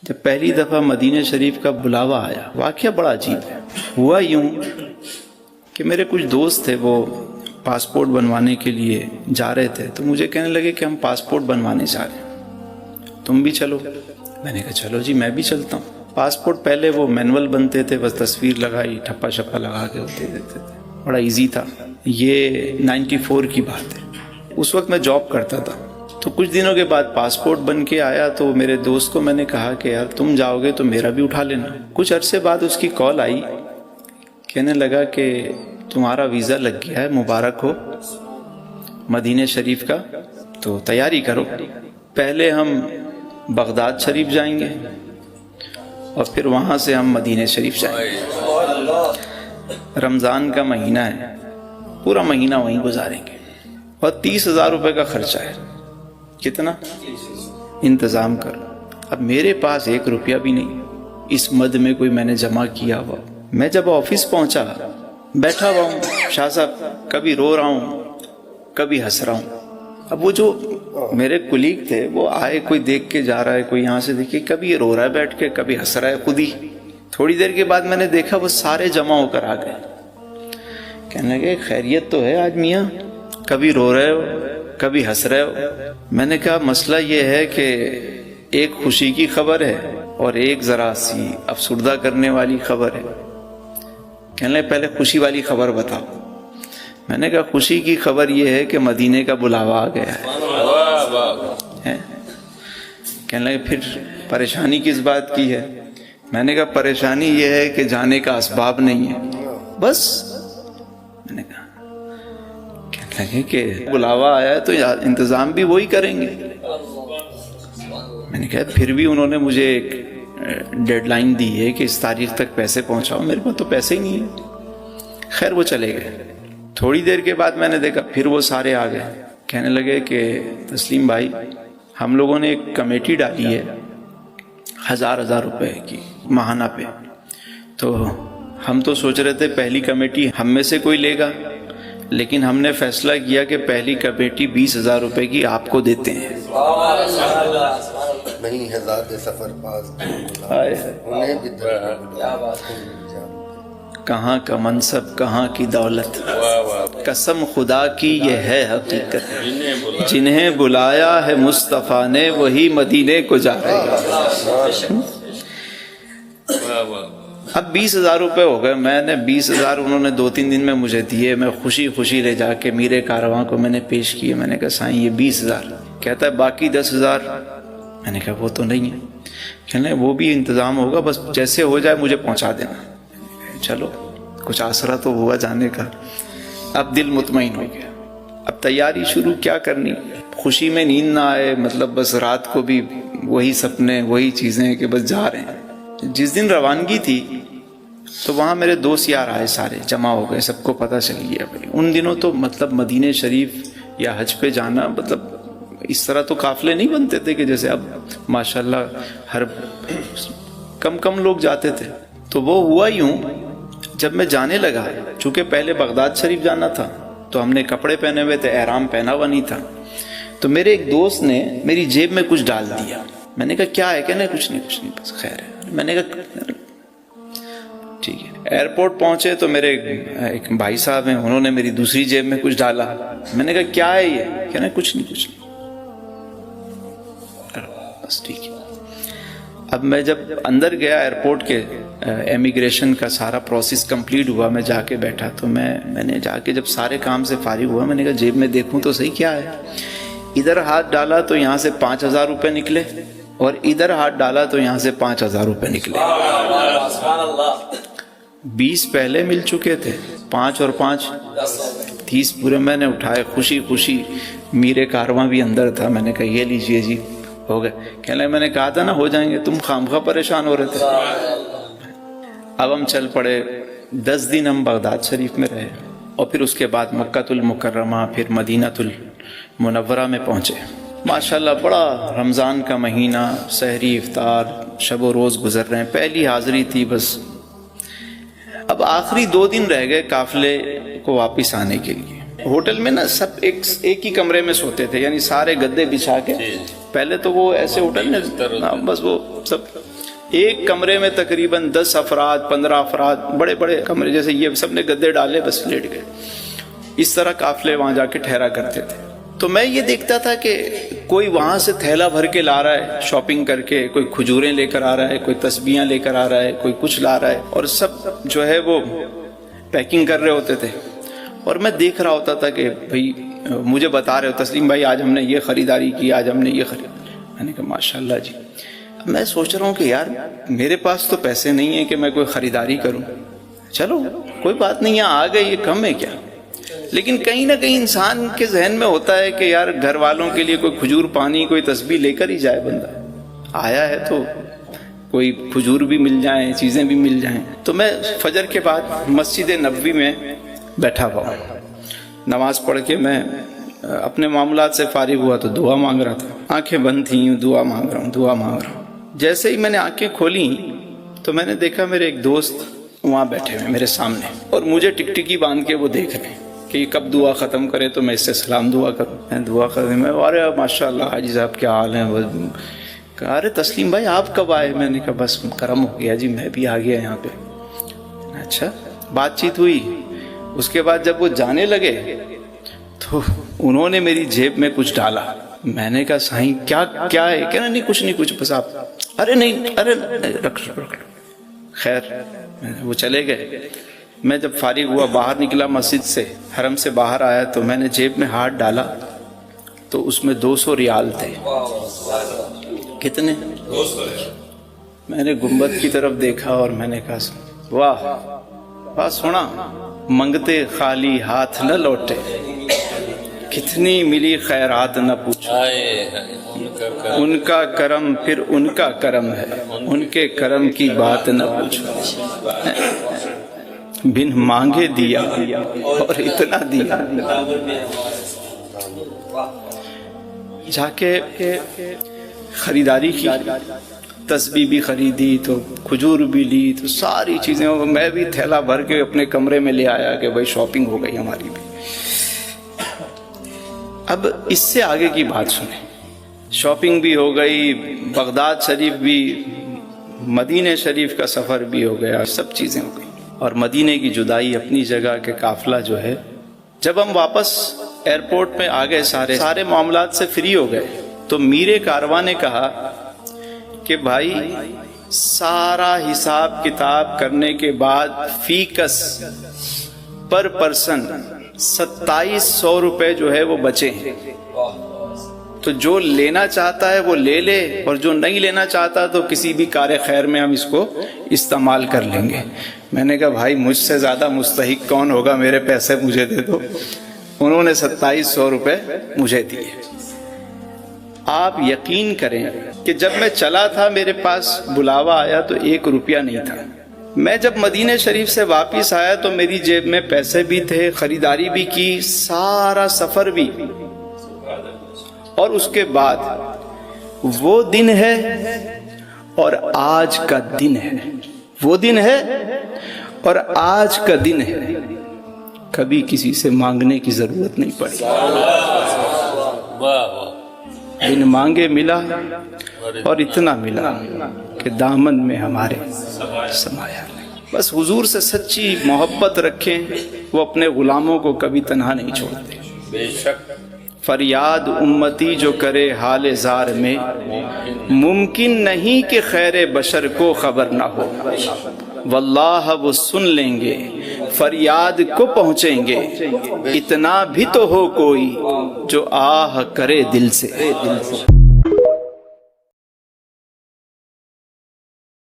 جب پہلی دفعہ مدینہ شریف کا بلاوا آیا، واقعہ بڑا عجیب ہے۔ ہوا یوں کہ میرے کچھ دوست تھے، وہ پاسپورٹ بنوانے کے لیے جا رہے تھے، تو مجھے کہنے لگے کہ ہم پاسپورٹ بنوانے جا رہے ہیں، تم بھی چلو۔ میں نے کہا چلو جی، میں بھی چلتا ہوں۔ پاسپورٹ پہلے وہ مینول بنتے تھے، بس تصویر لگائی، ٹھپا شپا لگا کے ہوتے دیتے تھے، بڑا ایزی تھا۔ یہ 94 کی بات ہے، اس وقت میں جاب کرتا تھا۔ تو کچھ دنوں کے بعد پاسپورٹ بن کے آیا، تو میرے دوست کو میں نے کہا کہ یار تم جاؤ گے تو میرا بھی اٹھا لینا۔ کچھ عرصے بعد اس کی کال آئی، کہنے لگا کہ تمہارا ویزا لگ گیا ہے، مبارک ہو، مدینہ شریف کا، تو تیاری کرو۔ پہلے ہم بغداد شریف جائیں گے اور پھر وہاں سے ہم مدینہ شریف جائیں گے۔ رمضان کا مہینہ ہے، پورا مہینہ وہیں گزاریں گے، اور 30,000 روپے کا خرچہ ہے۔ کتنا؟ انتظام کرو۔ اب میرے پاس 1 روپیہ بھی نہیں، اس مد میں کوئی میں نے جمع کیا ہوا۔ میں جب آفس پہنچا، بیٹھا ہوا ہوں، شاہ صاحب کبھی رو رہا ہوں، کبھی ہنس رہا ہوں۔ اب وہ جو میرے کلیگ تھے وہ آئے، کوئی دیکھ کے جا رہا ہے، کوئی یہاں سے دیکھے، کبھی یہ رو رہا ہے بیٹھ کے، کبھی ہنس رہا ہے خود ہی۔ تھوڑی دیر کے بعد میں نے دیکھا وہ سارے جمع ہو کر آ گئے، کہنے لگے خیریت تو ہے آج میاں، کبھی رو رہے ہو کبھی ہنس رہے ہو۔ میں نے کہا مسئلہ یہ ہے کہ ایک خوشی کی خبر ہے اور ایک ذرا سی افسردہ کرنے والی خبر ہے۔ کہنے لگے پہلے خوشی والی خبر بتاؤ۔ میں نے کہا خوشی کی خبر یہ ہے کہ مدینے کا بلاوا آ گیا ہے۔ کہنے لگے پھر پریشانی کس بات کی ہے؟ میں نے کہا پریشانی یہ ہے کہ جانے کا اسباب نہیں ہے، بس۔ میں نے کہا، کہنے لگے کہ بلاوا آیا ہے تو انتظام بھی وہی کریں گے۔ میں نے کہا پھر بھی انہوں نے مجھے ایک ڈیڈ لائن دی ہے کہ اس تاریخ تک پیسے پہنچاؤ، میرے پاس تو پیسے ہی نہیں ہیں۔ خیر وہ چلے گئے۔ تھوڑی دیر کے بعد میں نے دیکھا پھر وہ سارے آ گئے، کہنے لگے کہ تسلیم بھائی ہم لوگوں نے ایک کمیٹی ڈالی ہے 1000 روپے کی ماہانہ پہ، تو ہم تو سوچ رہے تھے پہلی کمیٹی ہم میں سے کوئی لے گا، لیکن ہم نے فیصلہ کیا کہ پہلی کمیٹی 20,000 روپے کی آپ کو دیتے ہیں۔ نہیں ہزار سفر پاس کہاں کا منصب کہاں کی دولت، قسم خدا کی یہ ہے حقیقت، جنہیں بلایا ہے مصطفیٰ نے وہی مدینے کو جا رہے ہیں۔ اب 20,000 روپے ہو گئے، میں نے 20,000 انہوں نے 2-3 دن میں مجھے دیے، میں خوشی خوشی لے جا کے میرے کارواں کو میں نے پیش کیے۔ میں نے کہا سائیں یہ 20,000، کہتا ہے باقی 10,000۔ میں نے کہا وہ تو نہیں ہے، کہنے وہ بھی انتظام ہوگا، بس جیسے ہو جائے مجھے پہنچا دینا۔ چلو کچھ آسرا تو ہوا جانے کا۔ اب دل مطمئن ہو گیا، اب تیاری شروع کیا کرنی، خوشی میں نیند نہ آئے، مطلب بس رات کو بھی وہی سپنے وہی چیزیں کہ بس جا رہے ہیں۔ جس دن روانگی تھی تو وہاں میرے دوست یار آئے، سارے جمع ہو گئے، سب کو پتہ چل گیا بھائی۔ ان دنوں تو مطلب مدینہ شریف یا حج پہ جانا مطلب اس طرح تو قافلے نہیں بنتے تھے کہ جیسے اب ماشاءاللہ ہر کم لوگ جاتے تھے۔ تو وہ ہوا یوں، جب میں جانے لگا، چونکہ پہلے بغداد شریف جانا تھا تو ہم نے کپڑے پہنے ہوئے تھے، احرام پہنا ہوا نہیں تھا، تو میرے ایک دوست نے میری جیب میں کچھ ڈال دیا۔ میں نے کہا کیا ہے؟ کہنا کچھ نہیں بس خیر ہے۔ میں نے کہا ٹھیک ہے۔ ایئرپورٹ پہنچے تو میرے ایک بھائی صاحب ہیں، انہوں نے میری دوسری جیب میں کچھ ڈالا۔ میں نے کہا کیا ہے یہ؟ کہنا کچھ نہیں بس ٹھیک ہے۔ اب میں جب اندر گیا ایئرپورٹ کے، امیگریشن کا سارا پروسیس کمپلیٹ ہوا، میں جا کے بیٹھا، تو میں نے جا کے جب سارے کام سے فارغ ہوا، میں نے کہا جیب میں دیکھوں تو صحیح کیا ہے۔ ادھر ہاتھ ڈالا تو یہاں سے 5,000 روپے نکلے، اور ادھر ہاتھ ڈالا تو یہاں سے 5,000 روپے نکلے۔ 20 پہلے مل چکے تھے، 5 اور 5 30 پورے میں نے اٹھائے، خوشی خوشی۔ میرے کارواں بھی اندر تھا، میں نے کہا یہ لیجئے جی، ہو گئے۔ کہنے لگے میں نے کہا تھا نا ہو جائیں گے، تم خامخواہ پریشان ہو رہے تھے۔ اب ہم چل پڑے، 10 دن ہم بغداد شریف میں رہے، اور پھر اس کے بعد مکہ المکرمہ، پھر مدینہ المنورہ میں پہنچے۔ ماشاءاللہ بڑا رمضان کا مہینہ، سحری افطار شب و روز گزر رہے ہیں، پہلی حاضری تھی بس۔ اب آخری 2 دن رہ گئے قافلے کو واپس آنے کے لیے۔ ہوٹل میں نا سب ایک ہی کمرے میں سوتے تھے، یعنی سارے گدے بچھا کے پہلے تو وہ ایسے ہوٹل نا بس وہ سب ایک کمرے میں تقریباً 10 افراد 15 افراد، بڑے بڑے کمرے، جیسے یہ سب نے گدے ڈالے بس لیٹ گئے، اس طرح قافلے وہاں جا کے ٹھہرا کرتے تھے۔ تو میں یہ دیکھتا تھا کہ کوئی وہاں سے تھیلا بھر کے لا رہا ہے شاپنگ کر کے، کوئی کھجوریں لے کر آ رہا ہے، کوئی تسبیحاں لے کر آ رہا ہے، کوئی کچھ لا رہا ہے، اور سب جو ہے وہ پیکنگ کر رہے ہوتے تھے، اور میں دیکھ رہا ہوتا تھا کہ بھئی مجھے بتا رہے ہو تسلیم بھائی آج ہم نے یہ خریداری کی، آج ہم نے یہ خرید۔ میں نے کہا ماشاءاللہ جی۔ میں سوچ رہا ہوں کہ یار میرے پاس تو پیسے نہیں ہیں کہ میں کوئی خریداری کروں، چلو کوئی بات نہیں، یہاں آ گئے یہ کم ہے کیا، لیکن کہیں نہ کہیں انسان کے ذہن میں ہوتا ہے کہ یار گھر والوں کے لیے کوئی کھجور پانی کوئی تسبیح لے کر ہی جائے، بندہ آیا ہے تو کوئی کھجور بھی مل جائیں، چیزیں بھی مل جائیں۔ تو میں فجر کے بعد مسجد نبوی میں بیٹھا ہوا ہوں، نماز پڑھ کے میں اپنے معاملات سے فارغ ہوا تو دعا مانگ رہا تھا، آنکھیں بند تھیں، دعا مانگ رہا ہوں دعا مانگ رہا ہوں۔ جیسے ہی میں نے آنکھیں کھولی تو میں نے دیکھا میرے ایک دوست وہاں بیٹھے ہوئے میرے سامنے، اور مجھے ٹکٹکی باندھ کے وہ دیکھ رہے ہیں کہ یہ کب دعا ختم کرے تو میں اس سے سلام دعا کروں۔ میں دعا کروں، میں ارے ماشاء اللہ حاجی صاحب کیا حال ہیں؟ کہا ارے تسلیم بھائی آپ کب آئے؟ میں نے کہا بس کرم ہو گیا جی، میں بھی آ گیا یہاں پہ۔ اچھا، بات چیت ہوئی، اس کے بعد جب وہ جانے لگے تو انہوں نے میری جیب میں کچھ ڈالا۔ میں نے کہا سائیں کیا کیا ہے؟ کہنا نہیں کچھ نہیں کچھ، بس آپ ارے نہیں ارے رکھ لو۔ خیر وہ چلے گئے۔ میں جب فارغ ہوا باہر نکلا مسجد سے، حرم سے باہر آیا تو میں نے جیب میں ہاتھ ڈالا تو اس میں 200 ریال تھے۔ کتنے؟ 200۔ میں نے گنبد کی طرف دیکھا اور میں نے کہا واہ بات سنا، منگتے خالی ہاتھ نہ لوٹے، کتنی ملی خیرات نہ پوچھو، ان کا کرم پھر ان کا کرم ہے، ان کے کرم کی بات نہ پوچھو، بن مانگے دیا اور اتنا دیا۔ جا کے خریداری کی، تسبیح بھی خریدی تو کھجور بھی لی تو ساری چیزیں، میں بھی تھیلا بھر کے اپنے کمرے میں لے آیا کہ بھائی شاپنگ ہو گئی ہماری بھی۔ اب اس سے آگے کی بات سنیں، شاپنگ بھی ہو گئی، بغداد شریف بھی، مدینہ شریف کا سفر بھی ہو گیا، سب چیزیں ہو گئی، اور مدینے کی جدائی اپنی جگہ کے قافلہ جو ہے، جب ہم واپس ایئرپورٹ میں آ گئے، سارے معاملات سے فری ہو گئے، تو میرے کارواں نے کہا کہ بھائی سارا حساب کتاب کرنے کے بعد فی کس پر پرسن 2700 روپے جو ہے وہ بچے ہیں، تو جو لینا چاہتا ہے وہ لے لے، اور جو نہیں لینا چاہتا تو کسی بھی کار خیر میں ہم اس کو استعمال کر لیں گے۔ میں نے کہا بھائی مجھ سے زیادہ مستحق کون ہوگا، میرے پیسے مجھے دے دو۔ انہوں نے 2700 روپے مجھے دیے۔ آپ یقین کریں کہ جب میں چلا تھا میرے پاس بلاوا آیا تو 1 روپیہ نہیں تھا۔ میں جب مدینہ شریف سے واپس آیا تو میری جیب میں پیسے بھی تھے، خریداری بھی کی، سارا سفر بھی، اور اس کے بعد وہ دن ہے اور آج کا دن ہے، وہ دن ہے اور آج کا دن ہے، کبھی کسی سے مانگنے کی ضرورت نہیں پڑی، بن مانگے ملا اور اتنا ملا کہ دامن میں ہمارے سمایا نہیں۔ بس حضور سے سچی محبت رکھیں، وہ اپنے غلاموں کو کبھی تنہا نہیں چھوڑتے۔ بے شک فریاد امتی جو کرے حال زار میں، ممکن نہیں کہ خیر بشر کو خبر نہ ہو، واللہ وہ سن لیں گے، فریاد کو پہنچیں گے، اتنا بھی تو ہو کوئی جو آہ کرے دل سے۔